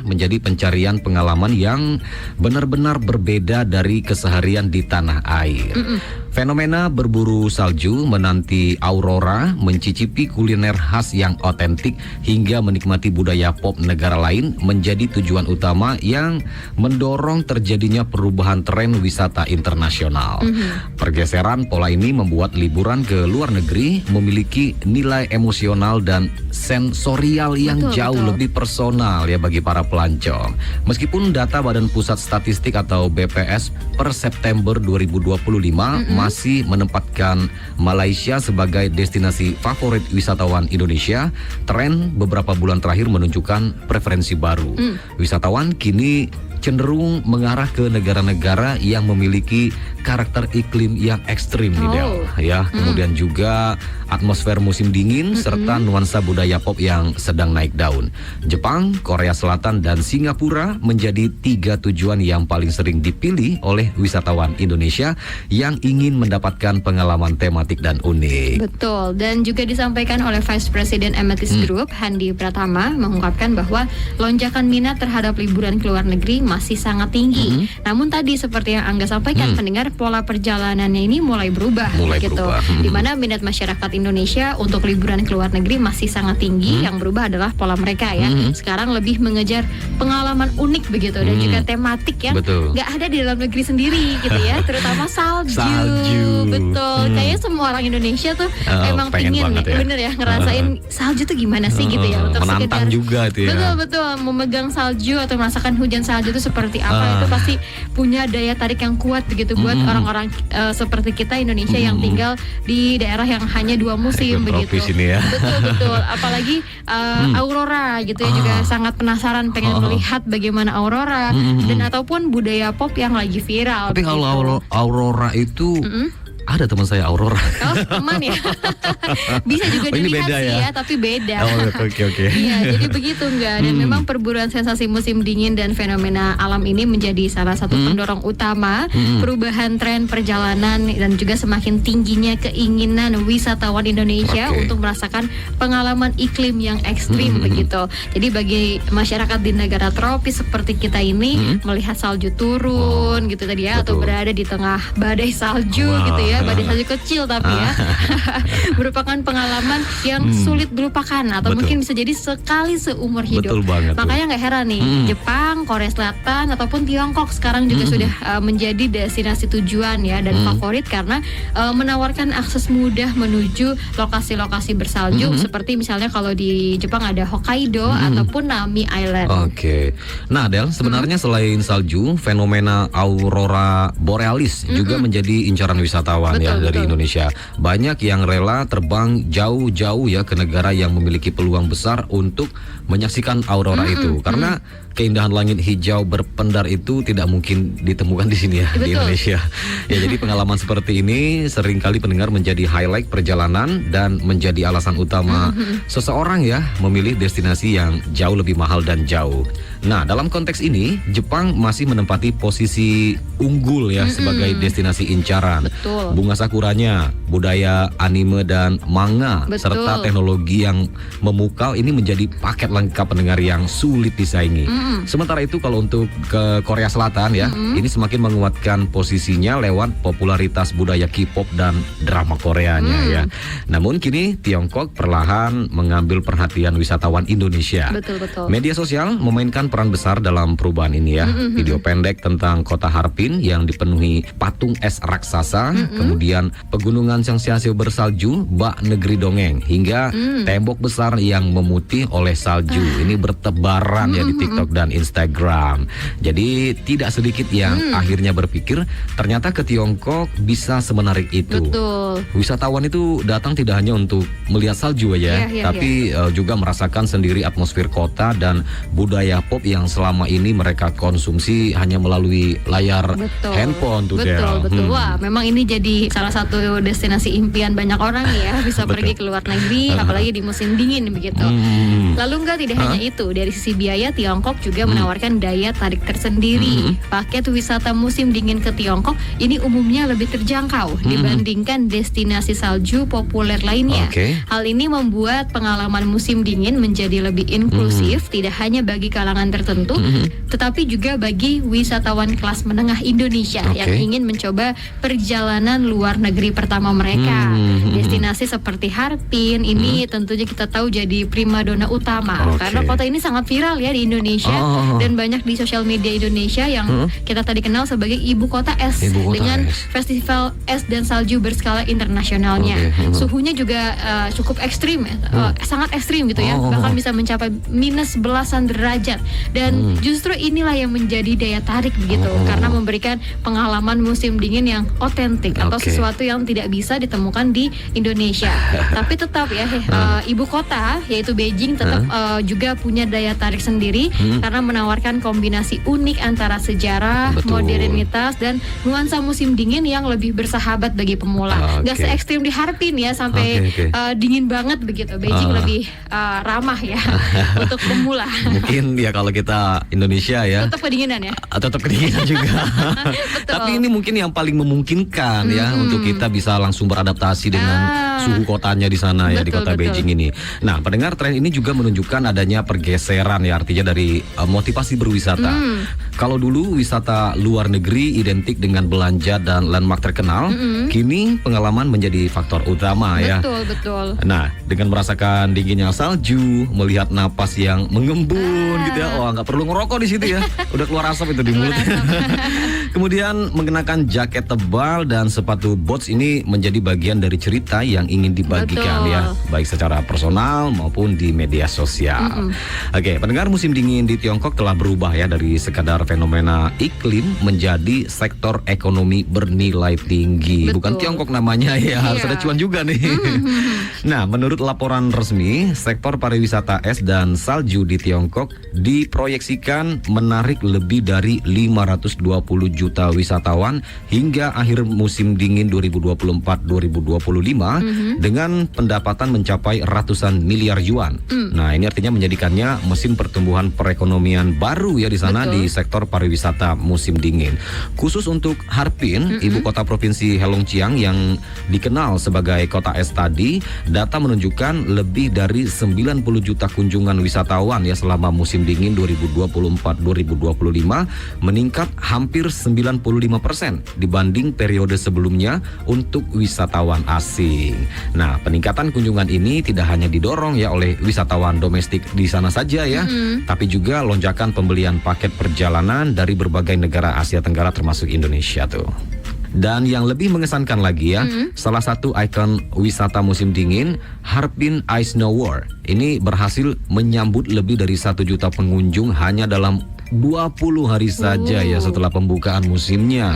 menjadi pencarian pengalaman yang benar-benar berbeda dari keseharian di tanah air. Fenomena berburu salju, menanti aurora, mencicipi kuliner khas yang otentik, hingga menikmati budaya pop negara lain menjadi tujuan utama yang mendorong terjadinya perubahan tren wisata internasional. Pergeseran pola ini membuat liburan ke luar negeri memiliki nilai emosional dan sensorial yang jauh lebih personal ya bagi para pelancong. Meskipun data Badan Pusat Statistik atau BPS per September 2025 masih menempatkan Malaysia sebagai destinasi favorit wisatawan Indonesia, tren beberapa bulan terakhir menunjukkan preferensi baru. Wisatawan kini cenderung mengarah ke negara-negara yang memiliki karakter iklim yang ekstrim nih Del, ya. Kemudian juga atmosfer musim dingin serta nuansa budaya pop yang sedang naik daun. Jepang, Korea Selatan, dan Singapura menjadi 3 tujuan yang paling sering dipilih oleh wisatawan Indonesia yang ingin mendapatkan pengalaman tematik dan unik. Betul, dan juga disampaikan oleh Vice President Amethyst Group, Handi Pratama, mengungkapkan bahwa lonjakan minat terhadap liburan ke luar negeri masih sangat tinggi. Namun tadi seperti yang Angga sampaikan, pendengar, pola perjalanannya ini mulai berubah. Di mana minat masyarakat Indonesia untuk liburan ke luar negeri masih sangat tinggi. Yang berubah adalah pola mereka ya. Sekarang lebih mengejar pengalaman unik begitu, dan juga tematik yang nggak ada di dalam negeri sendiri gitu ya, terutama salju. Betul, kayaknya semua orang Indonesia tuh emang pengen ya. Bener ya, ngerasain salju tuh gimana sih gitu ya, untuk menantang sekedar, juga itu ya. Betul, memegang salju atau merasakan hujan salju itu seperti apa, itu pasti punya daya tarik yang kuat begitu buat orang-orang seperti kita Indonesia yang tinggal di daerah yang hanya 2 musim begitu. Ini ya. Betul, apalagi aurora gitu ya, juga sangat penasaran pengen melihat bagaimana aurora dan ataupun budaya pop yang lagi viral. Tapi kalau aurora itu ada teman saya aurora. Oh, teman ya. Bisa juga dilihat beda sih ya, tapi beda. Oke. Iya, jadi begitu enggak. Dan memang perburuan sensasi musim dingin dan fenomena alam ini menjadi salah satu pendorong utama perubahan tren perjalanan dan juga semakin tingginya keinginan wisatawan Indonesia untuk merasakan pengalaman iklim yang ekstrim begitu. Jadi bagi masyarakat di negara tropis seperti kita ini, melihat salju turun gitu tadi ya, atau berada di tengah badai salju gitu ya, badai salju kecil tapi ya merupakan pengalaman yang sulit dilupakan atau mungkin bisa jadi sekali seumur hidup. Makanya nggak heran nih, Jepang, Korea Selatan ataupun Tiongkok sekarang juga sudah menjadi destinasi tujuan ya dan favorit karena menawarkan akses mudah menuju lokasi-lokasi bersalju seperti misalnya kalau di Jepang ada Hokkaido ataupun Nami Island. Nah Del, sebenarnya selain salju, fenomena aurora borealis juga menjadi incaran wisatawan dari Indonesia. Banyak yang rela terbang jauh-jauh ya ke negara yang memiliki peluang besar untuk menyaksikan aurora itu, karena keindahan langit hijau berpendar itu tidak mungkin ditemukan di sini ya, di Indonesia. Ya, jadi pengalaman seperti ini seringkali pendengar menjadi highlight perjalanan dan menjadi alasan utama seseorang ya memilih destinasi yang jauh lebih mahal dan jauh. Nah, dalam konteks ini Jepang masih menempati posisi unggul ya sebagai destinasi incaran. Bunga sakuranya, budaya anime dan manga, serta teknologi yang memukau ini menjadi paket lengkap pendengar yang sulit disaingi. Sementara itu kalau untuk ke Korea Selatan ya, ini semakin menguatkan posisinya lewat popularitas budaya K-pop dan drama Koreanya ya. Namun kini Tiongkok perlahan mengambil perhatian wisatawan Indonesia. Media sosial memainkan peran besar dalam perubahan ini ya. Video pendek tentang kota Harbin yang dipenuhi patung es raksasa, kemudian pegunungan Changsha bersalju, bak negeri dongeng, hingga tembok besar yang memutih oleh salju. Ini bertebaran ya di TikTok dan Instagram. Jadi tidak sedikit yang akhirnya berpikir ternyata ke Tiongkok bisa semenarik itu. Wisatawan itu datang tidak hanya untuk melihat salju aja, tapi juga merasakan sendiri atmosfer kota dan budaya pop yang selama ini mereka konsumsi hanya melalui layar handphone tuh. Wah, memang ini jadi salah satu destinasi impian banyak orang ya, bisa pergi ke luar negeri apalagi di musim dingin begitu. Lalu tidak hanya itu, dari sisi biaya Tiongkok juga menawarkan daya tarik tersendiri. Paket wisata musim dingin ke Tiongkok ini umumnya lebih terjangkau dibandingkan destinasi salju populer lainnya. Hal ini membuat pengalaman musim dingin menjadi lebih inklusif, tidak hanya bagi kalangan tertentu, tetapi juga bagi wisatawan kelas menengah Indonesia yang ingin mencoba perjalanan luar negeri pertama mereka. Destinasi seperti Harbin ini tentunya kita tahu jadi primadona utama karena kota ini sangat viral ya di Indonesia dan banyak di sosial media Indonesia yang kita tadi kenal sebagai ibu kota es dengan festival es dan salju berskala internasionalnya. Suhunya juga cukup ekstrim ya, sangat ekstrim gitu ya, bahkan bisa mencapai minus belasan derajat dan justru inilah yang menjadi daya tarik begitu karena memberikan pengalaman musim dingin yang otentik atau sesuatu yang tidak bisa ditemukan di Indonesia. Tapi tetap ya ibu kota yaitu Beijing tetap juga punya daya tarik sendiri karena menawarkan kombinasi unik antara sejarah, modernitas dan nuansa musim dingin yang lebih bersahabat bagi pemula. Gak se-ekstrim di Harbin ya sampai dingin banget begitu. Beijing lebih ramah ya untuk pemula. Mungkin ya kalau kita Indonesia ya tetap kedinginan ya. Tetap kedinginan juga. Tapi ini mungkin yang paling memungkinkan ya untuk kita bisa langsung beradaptasi dengan suhu kotanya di sana ya, di kota Beijing ini. Nah, pendengar, tren ini juga menunjukkan adanya pergeseran ya, artinya dari motivasi berwisata. Kalau dulu wisata luar negeri identik dengan belanja dan landmark terkenal, kini pengalaman menjadi faktor utama ya. Betul. Nah, dengan merasakan dinginnya salju, melihat napas yang mengembun gitu ya. Oh, nggak perlu ngerokok di situ ya. Udah keluar asap itu di mulut. Kemudian mengenakan jaket tebal dan sepatu boots ini menjadi bagian dari cerita yang ingin dibagikan ya, baik secara personal maupun di media sosial. Oke, pendengar, musim dingin di Tiongkok telah berubah ya dari sekadar fenomena iklim menjadi sektor ekonomi bernilai tinggi. Bukan Tiongkok namanya ya, harus ada cuan juga nih. Nah, menurut laporan resmi, sektor pariwisata es dan salju di Tiongkok diproyeksikan menarik lebih dari 520 juta wisatawan hingga akhir musim dingin 2024-2025 dengan pendapatan mencapai ratusan miliar yuan. Nah, ini artinya menjadikannya mesin pertumbuhan perekonomian baru ya di sana di sektor pariwisata musim dingin. Khusus untuk Harbin, ibu kota provinsi Heilongjiang yang dikenal sebagai kota es tadi, data menunjukkan lebih dari 90 juta kunjungan wisatawan ya selama musim dingin 2024-2025 meningkat hampir 95% dibanding periode sebelumnya untuk wisatawan asing. Nah, peningkatan kunjungan ini tidak hanya didorong ya oleh wisatawan domestik di sana saja ya, tapi juga lonjakan pembelian paket perjalanan dari berbagai negara Asia Tenggara termasuk Indonesia tuh. Dan yang lebih mengesankan lagi ya, salah satu ikon wisata musim dingin, Harbin Ice Snow World, ini berhasil menyambut lebih dari 1 juta pengunjung hanya dalam 20 hari saja ya setelah pembukaan musimnya.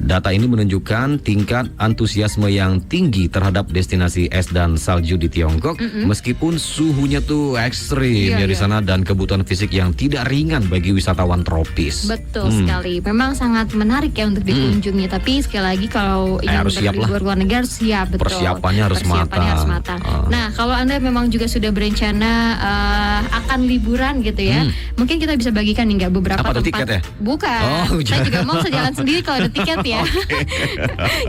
Data ini menunjukkan tingkat antusiasme yang tinggi terhadap destinasi es dan salju di Tiongkok, meskipun suhunya tuh ekstrim ya di sana dan kebutuhan fisik yang tidak ringan bagi wisatawan tropis. Betul sekali. Memang sangat menarik ya untuk dikunjungi. Tapi sekali lagi kalau ingin berlibur luar negeri harus siap, betul. Persiapannya harus matang. Nah, kalau Anda memang juga sudah berencana akan liburan gitu ya, mungkin kita bisa bagikan nih beberapa tempat. Tiket ya? Bukan. Saya juga mau sejalan sendiri kalau ada tiket ya.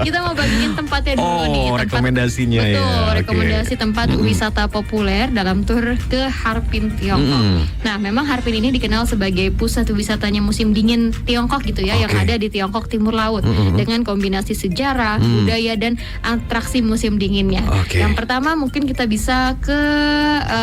Kita mau bagiin tempatnya dulu nih. Rekomendasinya ya. Betul, rekomendasi tempat wisata populer dalam tur ke Harbin Tiongkok. Nah, memang Harbin ini dikenal sebagai pusat wisatanya musim dingin Tiongkok gitu ya, yang ada di Tiongkok Timur Laut dengan kombinasi sejarah, budaya dan atraksi musim dinginnya. Yang pertama mungkin kita bisa ke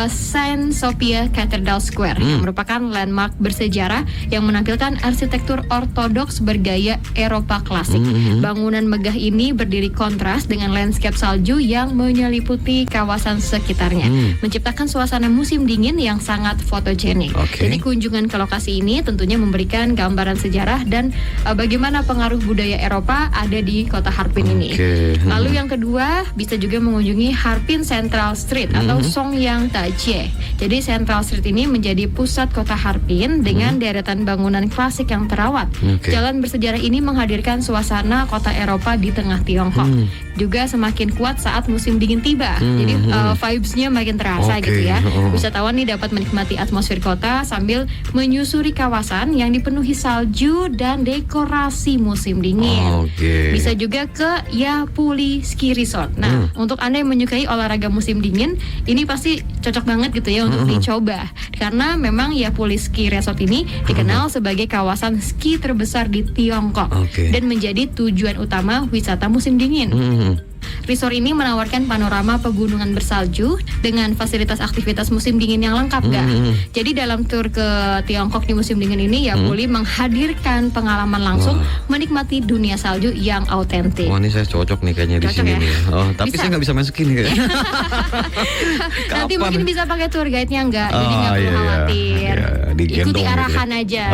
Saint Sophia Cathedral Square yang merupakan landmark bersejarah yang menampilkan arsitektur ortodoks bergaya Eropa klasik. Bangunan megah ini berdiri kontras dengan landscape salju yang menyeliputi kawasan sekitarnya, menciptakan suasana musim dingin yang sangat fotogenik. Jadi kunjungan ke lokasi ini tentunya memberikan gambaran sejarah dan bagaimana pengaruh budaya Eropa ada di kota Harbin ini. Lalu yang kedua bisa juga mengunjungi Harbin Central Street atau Songyang Tajie. Jadi Central Street ini menjadi pusat kota Harbin dengan deretan bangunan klasik yang terawat. Jalan bersejarah ini menghadirkan suasana kota Eropa di tengah Tiongkok. Juga semakin kuat saat musim dingin tiba. Jadi vibes-nya makin terasa gitu ya. Wisatawan nih dapat menikmati atmosfer kota sambil menyusuri kawasan yang dipenuhi salju dan dekorasi musim dingin. Bisa juga ke Yapuli Ski Resort. Nah, untuk Anda yang menyukai olahraga musim dingin, ini pasti cocok banget gitu ya untuk dicoba. Karena memang Yapuli Ski Resort ini dikenal sebagai kawasan ski terbesar di Tiongkok dan menjadi tujuan utama wisata musim dingin. Resort ini menawarkan panorama pegunungan bersalju dengan fasilitas aktivitas musim dingin yang lengkap, Jadi dalam tur ke Tiongkok di musim dingin ini, Yapuli menghadirkan pengalaman langsung menikmati dunia salju yang autentik. Wah, ini saya cocok nih kayaknya di sini nih. Tapi saya nggak bisa masukin nih kayaknya. Nanti mungkin bisa pakai tour guide-nya enggak, jadi nggak perlu khawatir. Ikuti arahan aja.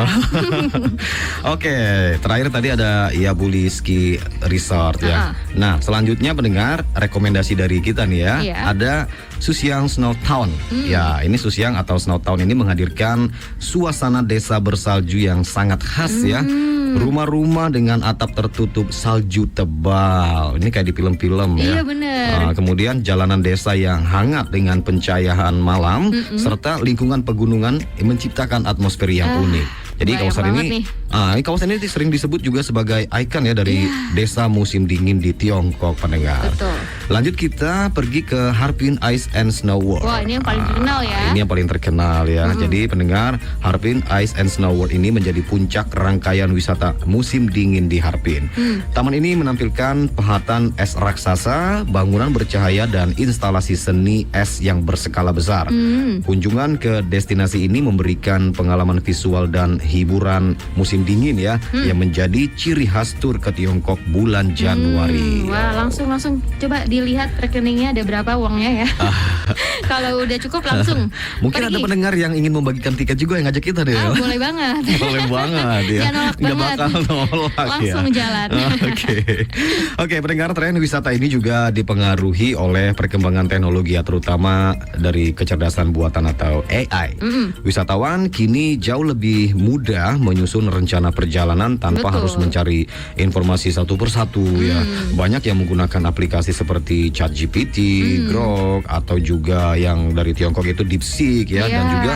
Oke, terakhir tadi ada Yapuli Ski Resort ya. Nah, selanjutnya pendengar, rekomendasi dari kita nih ya, ada Susiang Snow Town. Ya, ini Susiang atau Snow Town ini menghadirkan suasana desa bersalju yang sangat khas ya. Rumah-rumah dengan atap tertutup salju tebal. Ini kayak di film-film ya. Iya benar. Kemudian jalanan desa yang hangat dengan pencahayaan malam serta lingkungan pegunungan menciptakan atmosfer yang unik. Jadi kawasan ini sering disebut juga sebagai ikon ya dari desa musim dingin di Tiongkok, pendengar. Betul. Lanjut kita pergi ke Harbin Ice and Snow World. Wah, ini yang paling terkenal ya. Ini yang paling terkenal ya. Jadi pendengar, Harbin Ice and Snow World ini menjadi puncak rangkaian wisata musim dingin di Harbin. Taman ini menampilkan pahatan es raksasa, bangunan bercahaya dan instalasi seni es yang berskala besar. Kunjungan ke destinasi ini memberikan pengalaman visual dan hiburan musim dingin ya, yang menjadi ciri khas tur ke Tiongkok bulan Januari. Wah, langsung coba dilihat rekeningnya ada berapa uangnya ya. Kalau udah cukup langsung mungkin ada pendengar yang ingin membagikan tiket juga yang ngajak kita deh. Boleh banget. Boleh banget ya. Nggak bakal nolak langsung jalan. Oke, pendengar, tren wisata ini juga dipengaruhi oleh perkembangan teknologi ya, terutama dari kecerdasan buatan atau AI. Wisatawan kini jauh lebih mudah menyusun rencana perjalanan tanpa harus mencari informasi satu persatu ya. Banyak yang menggunakan aplikasi seperti ChatGPT, Grok, atau juga yang dari Tiongkok itu DeepSeek ya, dan juga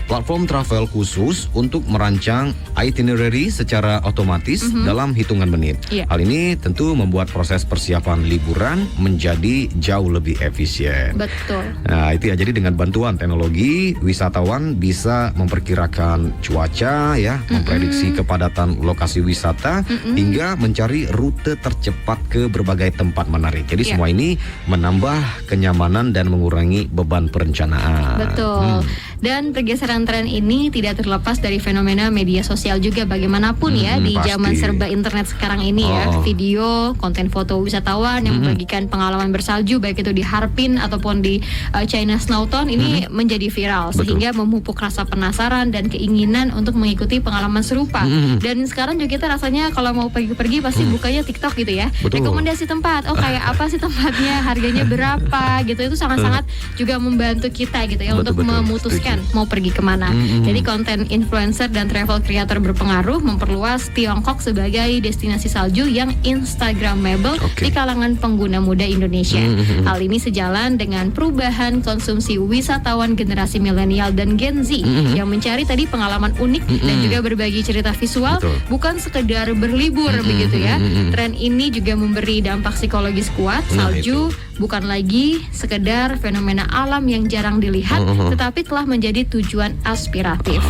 platform travel khusus untuk merancang itinerary secara otomatis dalam hitungan menit. Hal ini tentu membuat proses persiapan liburan menjadi jauh lebih efisien. Betul. Nah, itu ya, jadi dengan bantuan teknologi, wisatawan bisa memperkirakan cuaca ya, memprediksi kepadatan lokasi wisata hingga mencari rute tercepat ke berbagai tempat menarik. Jadi semua ini menambah kenyamanan dan mengurangi beban perencanaan. Betul. Dan pergeseran tren ini tidak terlepas dari fenomena media sosial juga bagaimanapun ya, di zaman serba internet sekarang ini ya. Video, konten foto wisatawan yang membagikan pengalaman bersalju baik itu di Harbin ataupun di China Snow Town ini menjadi viral sehingga memupuk rasa penasaran dan keinginan untuk mengikuti pengalaman serupa. Dan sekarang juga kita rasanya kalau mau pergi-pergi pasti bukanya TikTok gitu ya. Rekomendasi tempat. Oh, kayak apa sih tempatnya, harganya berapa gitu. Itu sangat-sangat juga membantu kita gitu ya untuk memutuskan mau pergi kemana. Jadi konten influencer dan travel creator berpengaruh memperluas Tiongkok sebagai destinasi salju yang instagramable di kalangan pengguna muda Indonesia. Hal ini sejalan dengan perubahan konsumsi wisatawan generasi milenial dan Gen Z yang mencari tadi pengalaman unik dan juga berbagi cerita visual, bukan sekedar berlibur begitu ya. Tren ini juga memberi dampak psikologis kuat. Salju bukan lagi sekedar fenomena alam yang jarang dilihat, tetapi telah menjadi tujuan aspiratif.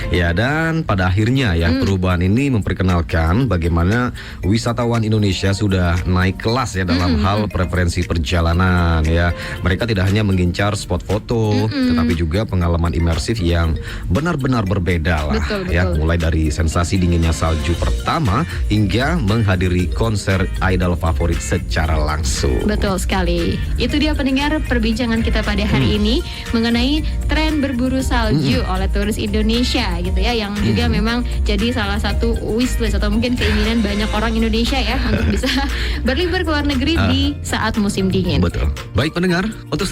Ya, dan pada akhirnya ya perubahan ini memperkenalkan bagaimana wisatawan Indonesia sudah naik kelas ya dalam hal preferensi perjalanan ya. Mereka tidak hanya mengincar spot foto, tetapi juga pengalaman imersif yang benar-benar berbeda lah. Ya, mulai dari sensasi dinginnya salju pertama hingga menghadiri konser idol favorit secara langsung. Betul sekali. Itu dia pendengar perbincangan kita pada hari ini mengenai tren berburu salju oleh turis Indonesia gitu ya, yang juga memang jadi salah satu wishlist atau mungkin keinginan banyak orang Indonesia ya untuk bisa berlibur ke luar negeri di saat musim dingin. Betul. Baik pendengar, untuk